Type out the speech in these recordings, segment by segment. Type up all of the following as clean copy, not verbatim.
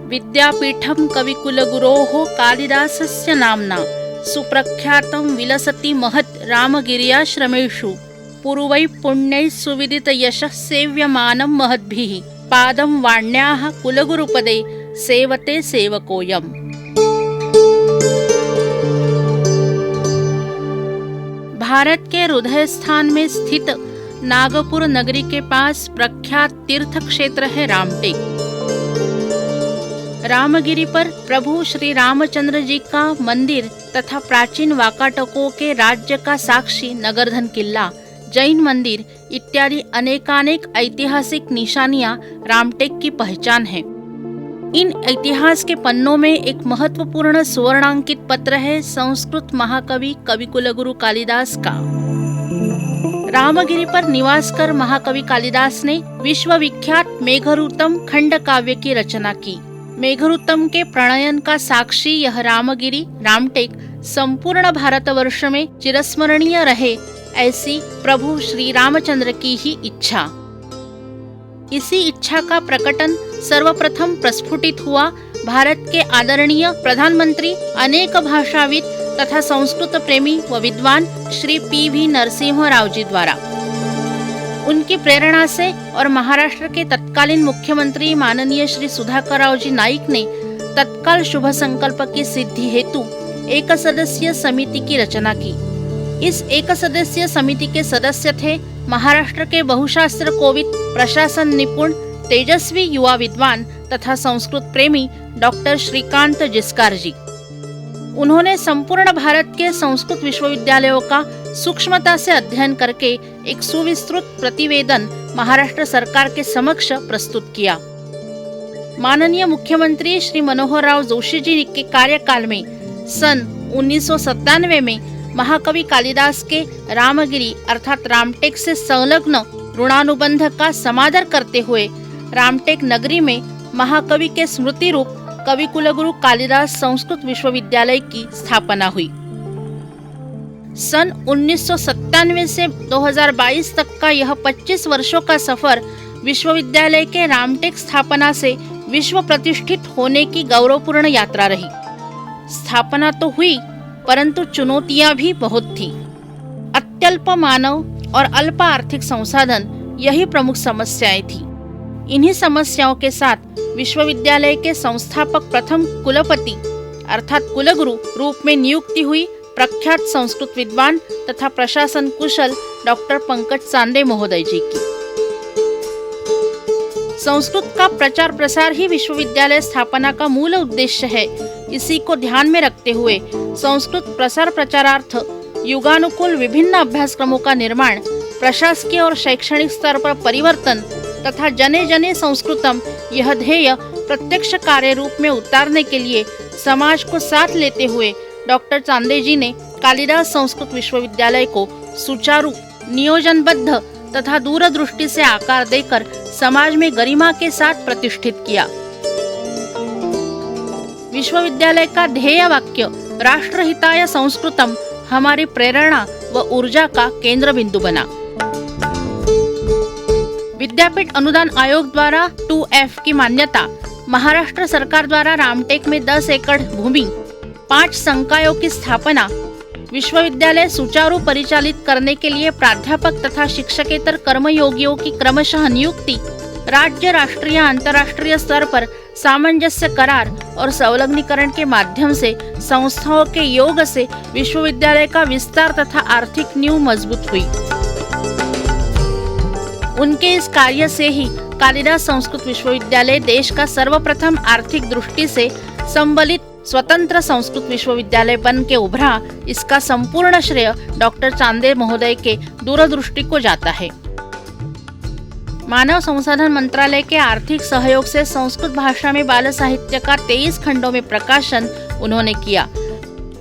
विद्यापीठं कविकुलगुरोः कालिदासस्य नाम्ना सुप्रख्यातं विलसति महत् रामगिर्याश्रमेषु पूर्वैः पुण्यैः सुविदितयशः सेव्यमानं महद्भिः पादं वाण्याः कुलगुरुपदे सेवते सेवकोऽयम्। भारत के हृदय स्थान में स्थित नागपुर नगरी के पास प्रख्यात तीर्थ क्षेत्र है रामटेक। रामगिरी पर प्रभु श्री रामचंद्र जी का मंदिर तथा प्राचीन वाकाटकों के राज्य का साक्षी नगरधन किला, जैन मंदिर इत्यादि अनेकानेक ऐतिहासिक निशानियां रामटेक की पहचान है। इन इतिहास के पन्नों में एक महत्वपूर्ण सुवर्णांकित पत्र है संस्कृत महाकवि कविकुलगुरु कालिदास का। रामगिरी पर निवास कर महाकवि कालिदास ने विश्वविख्यात मेघदूतम खंड काव्य की रचना की। मेघदूतम के प्रणयन का साक्षी यह रामगिरी रामटेक संपूर्ण भारतवर्ष में चिरस्मरणीय रहे, ऐसी प्रभु श्री रामचंद्र की ही इच्छा। इसी इच्छा का प्रकटन सर्वप्रथम प्रस्फुटित हुआ भारत के आदरणीय प्रधानमंत्री, अनेक भाषाविद तथा संस्कृत प्रेमी व विद्वान श्री पी.वी. नरसिंह राव जी द्वारा। उनकी प्रेरणा से और महाराष्ट्र के तत्कालीन मुख्यमंत्री माननीय श्री सुधाकरराव जी नाईक ने तत्काल शुभ संकल्प की सिद्धि हेतु एक सदस्यीय समिति की रचना की। इस एक सदस्यीय समिति के सदस्य थे महाराष्ट्र के बहुशास्त्र कोविद, प्रशासन निपुण, तेजस्वी युवा विद्वान तथा संस्कृत प्रेमी डॉक्टर श्रीकांत जिस्कार जी। उन्होंने संपूर्ण भारत के संस्कृत विश्वविद्यालयों का सूक्ष्मता से अध्ययन करके एक सुविस्तृत प्रतिवेदन महाराष्ट्र सरकार के समक्ष प्रस्तुत किया। माननीय मुख्यमंत्री श्री मनोहर राव जोशी जी के कार्यकाल में सन 1997 में महाकवि कालिदास के रामगिरी अर्थात रामटेक से संलग्न ऋणानुबंध का समादर करते हुए रामटेक नगरी में महाकवि के स्मृति रूप कविकुलगुरु कालिदास संस्कृत विश्वविद्यालय की स्थापना हुई। सन 1997 से 2022 तक का यह 25 वर्षों का सफर विश्वविद्यालय के रामटेक स्थापना से विश्व प्रतिष्ठित होने की गौरवपूर्ण यात्रा रही। स्थापना तो हुई परंतु चुनौतियां भी बहुत थी। अत्यल्प मानव और अल्प आर्थिक संसाधन यही प्रमुख समस्याएं थी। इन्हीं समस्याओं के साथ विश्वविद्यालय के संस्थापक प्रथम कुलपति अर्थात कुलगुरु रूप में नियुक्ति हुई प्रख्यात संस्कृत विद्वान तथा प्रशासन कुशल डॉक्टर पंकज चांदे महोदय जी की। संस्कृत का प्रचार प्रसार ही विश्वविद्यालय स्थापना का मूल उद्देश्य है। इसी को ध्यान में रखते हुए संस्कृत प्रसार प्रचारार्थ युगानुकूल विभिन्न अभ्यासक्रमों का निर्माण, प्रशासकीय और शैक्षणिक स्तर पर परिवर्तन तथा जने जने संस्कृतम यह ध्येय प्रत्यक्ष कार्य रूप में उतारने के लिए समाज को साथ लेते हुए डॉक्टर चांदे जी ने कालिदास संस्कृत विश्वविद्यालय को सुचारू, नियोजनबद्ध तथा दूरदृष्टि से आकार देकर समाज में गरिमा के साथ प्रतिष्ठित किया। विश्वविद्यालय का ध्येय वाक्य राष्ट्रहिताय संस्कृतम हमारी प्रेरणा व ऊर्जा का केंद्र बिंदु बना। विद्यापीठ अनुदान आयोग द्वारा 2F की मान्यता, महाराष्ट्र सरकार द्वारा रामटेक में 10 एकड़ भूमि, 5 संकायों की स्थापना, विश्वविद्यालय सुचारू परिचालित करने के लिए प्राध्यापक तथा शिक्षकेतर कर्मयोगियों की क्रमशः नियुक्ति, राज्य, राष्ट्रीय, अंतर्राष्ट्रीय स्तर पर सामंजस्य करार और संलग्नीकरण के माध्यम से संस्थाओं के योग से विश्वविद्यालय का विस्तार तथा आर्थिक नींव मजबूत हुई। उनके इस कार्य से ही कालिदास संस्कृत विश्वविद्यालय देश का सर्वप्रथम आर्थिक दृष्टि से संबलित स्वतंत्र संस्कृत विश्वविद्यालय बन के उभरा। इसका संपूर्ण श्रेय डॉक्टर चांदे महोदय के दूरदृष्टि को जाता है। मानव संसाधन मंत्रालय के आर्थिक सहयोग से संस्कृत भाषा में बाल साहित्य का 23 खंडों में प्रकाशन उन्होंने किया।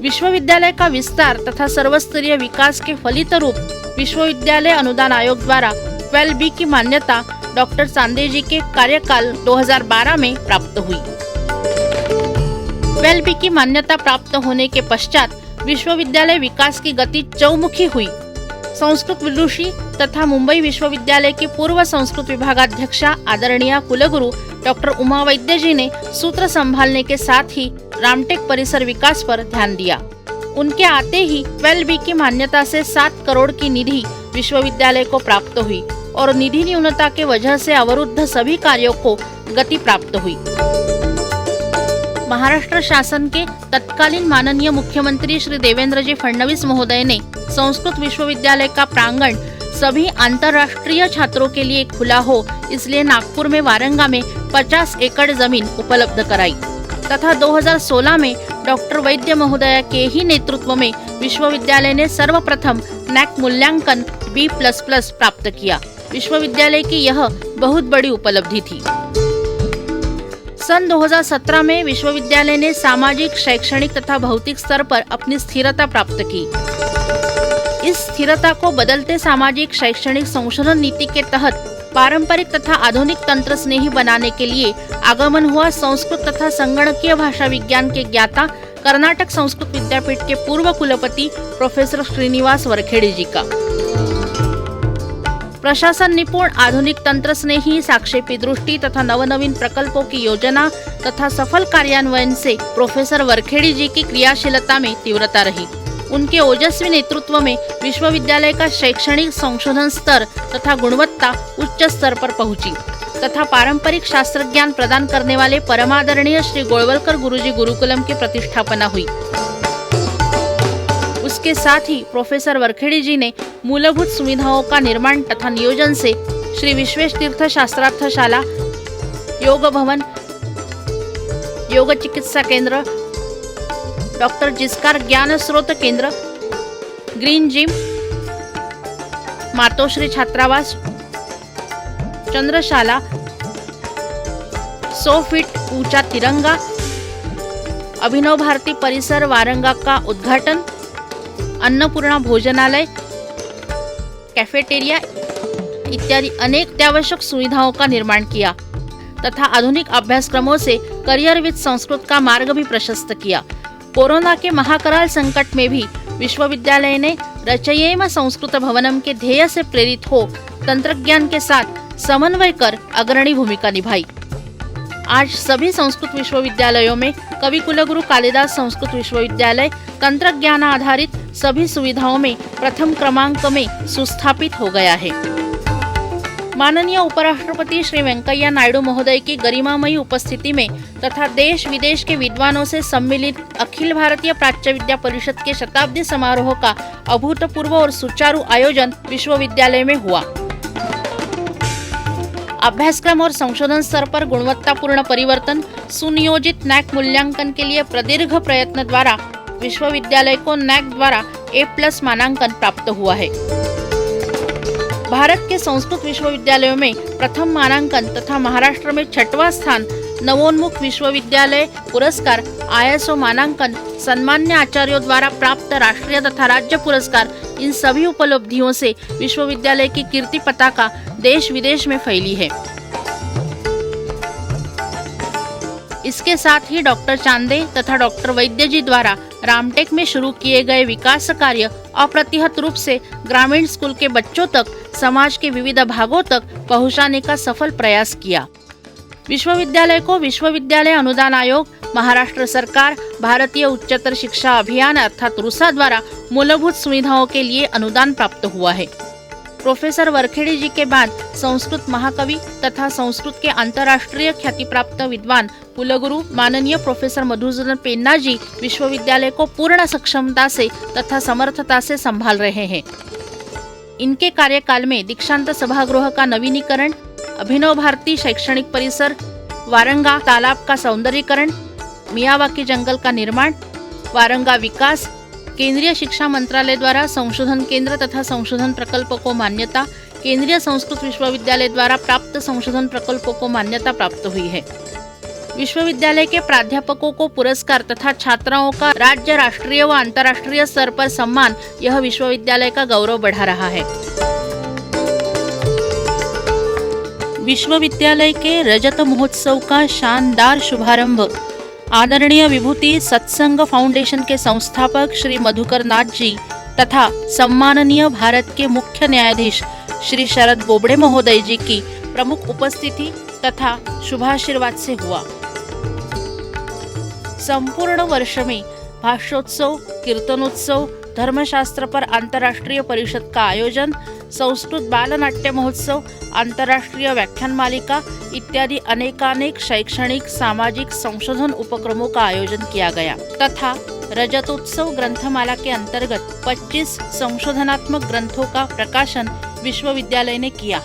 विश्वविद्यालय का विस्तार तथा सर्वस्तरीय विकास के फलित रूप विश्वविद्यालय अनुदान आयोग द्वारा 12B की मान्यता डॉक्टर चांदे जी के कार्यकाल 2012 में प्राप्त हुई। 12B की मान्यता प्राप्त होने के पश्चात विश्वविद्यालय विकास की गति चौमुखी हुई। संस्कृत विदुषी तथा मुंबई विश्वविद्यालय की पूर्व संस्कृत विभागाध्यक्षा आदरणीय कुलगुरु डॉक्टर उमा वैद्य जी ने सूत्र संभालने के साथ ही रामटेक परिसर विकास पर ध्यान दिया। उनके आते ही 12B की मान्यता से 7 करोड़ की निधि विश्वविद्यालय को प्राप्त हुई और निधि न्यूनता के वजह से अवरुद्ध सभी कार्यों को गति प्राप्त हुई। महाराष्ट्र शासन के तत्कालीन माननीय मुख्यमंत्री श्री देवेंद्र जी फडणवीस महोदय ने संस्कृत विश्वविद्यालय का प्रांगण सभी अंतर्राष्ट्रीय छात्रों के लिए खुला हो, इसलिए नागपुर में वारंगा में 50 एकड़ जमीन उपलब्ध कराई तथा 2016 में डॉक्टर वैद्य महोदय के ही नेतृत्व में विश्वविद्यालय ने सर्वप्रथम NAC मूल्यांकन B++ प्राप्त किया। विश्वविद्यालय की यह बहुत बड़ी उपलब्धि थी। सन 2017 में विश्वविद्यालय ने सामाजिक, शैक्षणिक तथा भौतिक स्तर पर अपनी स्थिरता प्राप्त की। इस स्थिरता को बदलते सामाजिक शैक्षणिक संशोधन नीति के तहत पारंपरिक तथा आधुनिक तंत्र स्नेही बनाने के लिए आगमन हुआ संस्कृत तथा संगणकीय भाषा विज्ञान के ज्ञाता कर्नाटक संस्कृत विद्यापीठ के पूर्व कुलपति प्रोफेसर श्रीनिवास वरखेड़ी जी का। प्रशासन निपुण, आधुनिक तंत्र स्नेही, साक्षेपी दृष्टि तथा नवनवीन प्रकल्पों की योजना तथा सफल कार्यान्वयन से प्रोफेसर वरखेड़ी जी की क्रियाशीलता में तीव्रता रही। उनके ओजस्वी नेतृत्व में विश्वविद्यालय का शैक्षणिक संशोधन स्तर तथा गुणवत्ता उच्च स्तर पर पहुंची तथा पारंपरिक शास्त्र ज्ञान प्रदान करने वाले परमादरणीय श्री गोळवलकर गुरुजी गुरुकुलम की प्रतिष्ठापना हुई। उसके साथ ही प्रोफेसर वरखेड़ी जी ने मूलभूत सुविधाओं का निर्माण तथा नियोजन से श्री विश्वेश तीर्थ शास्त्रार्थ शाला, योग भवन, योग चिकित्सा केंद्र, डॉक्टर जिस्कार ज्ञान स्रोत केंद्र, ग्रीन जिम, मातोश्री छात्रावास, चंद्रशाला, 100 फीट ऊंचा तिरंगा, अभिनव भारती परिसर वारंगा का उद्घाटन, अन्नपूर्णा भोजनालय, कैफेटेरिया इत्यादि अनेक अत्यावश्यक सुविधाओं का निर्माण किया तथा आधुनिक अभ्यासक्रमों से करियर विद संस्कृत का मार्ग भी प्रशस्त किया। कोरोना के महाकराल संकट में भी विश्वविद्यालय ने रचयेम संस्कृत भवनम के ध्येय से प्रेरित हो तंत्रज्ञान के साथ समन्वय कर अग्रणी भूमिका निभाई। आज सभी संस्कृत विश्वविद्यालयों में कवि कुलगुरु कालिदास संस्कृत विश्वविद्यालय तंत्रज्ञान आधारित सभी सुविधाओं में प्रथम क्रमांक में सुस्थापित हो गया है। माननीय उपराष्ट्रपति श्री वेंकैया नायडू महोदय की गरिमामयी उपस्थिति में तथा देश विदेश के विद्वानों से सम्मिलित अखिल भारतीय प्राच्य विद्या परिषद के शताब्दी समारोह का अभूतपूर्व और सुचारू आयोजन विश्वविद्यालय में हुआ। अभ्यासक्रम और संशोधन स्तर पर गुणवत्तापूर्ण परिवर्तन, सुनियोजित NAC मूल्यांकन के लिए प्रदीर्घ प्रयत्न द्वारा विश्वविद्यालय को NAC द्वारा A+ मानांकन प्राप्त हुआ है। भारत के संस्कृत विश्वविद्यालयों में प्रथम मानांकन तथा महाराष्ट्र में 6वां स्थान, नवोन्मुख विश्वविद्यालय पुरस्कार, ISO मानांकन, सन्मान्य आचार्यों द्वारा प्राप्त राष्ट्रीय तथा राज्य पुरस्कार, इन सभी उपलब्धियों से विश्वविद्यालय की कीर्ति पताका देश विदेश में फैली है। इसके साथ ही डॉक्टर चांदे तथा डॉक्टर वैद्य जी द्वारा रामटेक में शुरू किए गए विकास कार्य अप्रतिहत रूप से ग्रामीण स्कूल के बच्चों तक, समाज के विविध भागों तक पहुंचाने का सफल प्रयास किया। विश्वविद्यालय को विश्वविद्यालय अनुदान आयोग, महाराष्ट्र सरकार, भारतीय उच्चतर शिक्षा अभियान अर्थात रूसा द्वारा मूलभूत सुविधाओं के लिए अनुदान प्राप्त हुआ है। प्रोफेसर वरखेड़ी जी के बाद संस्कृत महाकवि तथा संस्कृत के अंतर्राष्ट्रीय ख्याति प्राप्त विद्वान कुलगुरु माननीय प्रोफेसर मधुसूदन पेन्ना जी विश्वविद्यालय को पूर्ण सक्षमता से तथा समर्थता से संभाल रहे हैं। इनके कार्यकाल में दीक्षांत सभागृह का नवीनीकरण, अभिनव भारती शैक्षणिक परिसर, वारंगा तालाब का सौंदर्यीकरण, मियावाकी जंगल का निर्माण, वारंगा विकास, केंद्रीय शिक्षा मंत्रालय द्वारा संशोधन केंद्र तथा संशोधन प्रकल्प को मान्यता, केंद्रीय संस्कृत विश्वविद्यालय द्वारा प्राप्त संशोधन प्रकल्पों को मान्यता प्राप्त हुई है। विश्वविद्यालय के प्राध्यापकों को पुरस्कार तथा छात्राओं का राज्य, राष्ट्रीय व अंतर्राष्ट्रीय स्तर पर सम्मान यह विश्वविद्यालय का गौरव बढ़ा रहा है। विश्वविद्यालय के रजत महोत्सव का शानदार शुभारंभ आदरणीय विभूति सत्संग फाउंडेशन के संस्थापक श्री मधुकर नाथ जी तथा सम्माननीय भारत के मुख्य न्यायाधीश श्री शरद बोबड़े महोदय जी की प्रमुख उपस्थिति तथा शुभाशीर्वाद से हुआ। संपूर्ण वर्ष में भाष्योत्सव, कीर्तनोत्सव, धर्मशास्त्र पर अंतर्राष्ट्रीय परिषद का आयोजन, संस्कृत बाल नाट्य महोत्सव, अंतर्राष्ट्रीय व्याख्यान मालिका इत्यादि अनेकानेक शैक्षणिक सामाजिक संशोधन उपक्रमों का आयोजन किया गया तथा रजतोत्सव ग्रंथमाला के अंतर्गत 25 संशोधनात्मक ग्रंथों का प्रकाशन विश्वविद्यालय ने किया।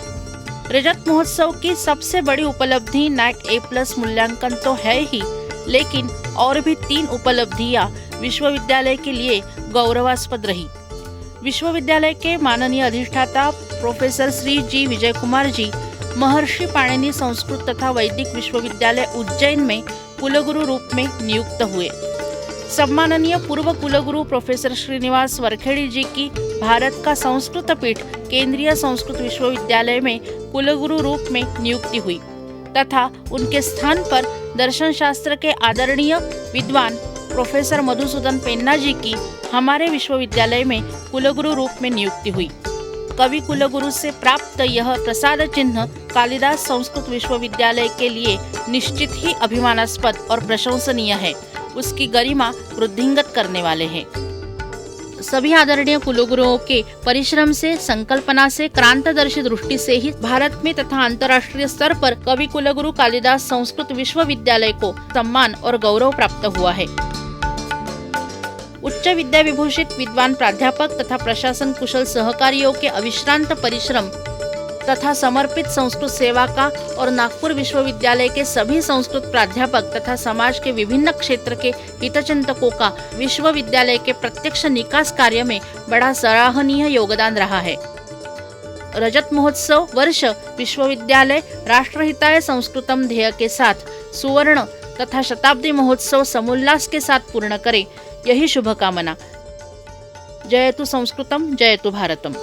रजत महोत्सव की सबसे बड़ी उपलब्धि NAAC A+ मूल्यांकन तो है ही, लेकिन और भी 3 उपलब्धियां विश्वविद्यालय के लिए गौरवास्पद रही। विश्वविद्यालय के माननीय अधिष्ठाता प्रोफेसर श्री जी विजय कुमार जी महर्षि पाणिनि संस्कृत तथा वैदिक विश्वविद्यालय उज्जैन में कुलगुरु रूप में नियुक्त हुए। सम्माननीय पूर्व कुलगुरु प्रोफेसर श्रीनिवास वरखेड़ी जी की भारत का संस्कृत पीठ केंद्रीय संस्कृत विश्वविद्यालय में कुलगुरु रूप में नियुक्ति हुई तथा उनके स्थान पर दर्शन शास्त्र के आदरणीय विद्वान प्रोफेसर मधुसूदन पेन्ना जी की हमारे विश्वविद्यालय में कुलगुरु रूप में नियुक्ति हुई। कवि कुलगुरु से प्राप्त यह प्रसाद चिन्ह कालिदास संस्कृत विश्वविद्यालय के लिए निश्चित ही अभिमानास्पद और प्रशंसनीय है, उसकी गरिमा वृद्धिंगत करने वाले हैं। सभी आदरणीय कुलगुरुओं के परिश्रम से, संकल्पना से, क्रांतदर्शी दृष्टि से ही भारत में तथा अंतर्राष्ट्रीय स्तर पर कवि कुलगुरु कालिदास संस्कृत विश्वविद्यालय को सम्मान और गौरव प्राप्त हुआ है। उच्च विद्या विभूषित विद्वान प्राध्यापक तथा प्रशासन कुशल सहकारियों के अविश्रांत परिश्रम तथा समर्पित संस्कृत सेवा का और नागपुर विश्वविद्यालय के सभी संस्कृत प्राध्यापक तथा समाज के विभिन्न क्षेत्र के हितचिंतकों का विश्वविद्यालय के प्रत्यक्ष निकास कार्य में बड़ा सराहनीय योगदान रहा है। रजत महोत्सव वर्ष विश्वविद्यालय राष्ट्रहिताय संस्कृतम ध्येय के साथ सुवर्ण तथा शताब्दी महोत्सव समोल्लास के साथ पूर्ण करे, यही शुभकामना। जयतु संस्कृतम, जयतु भारतम।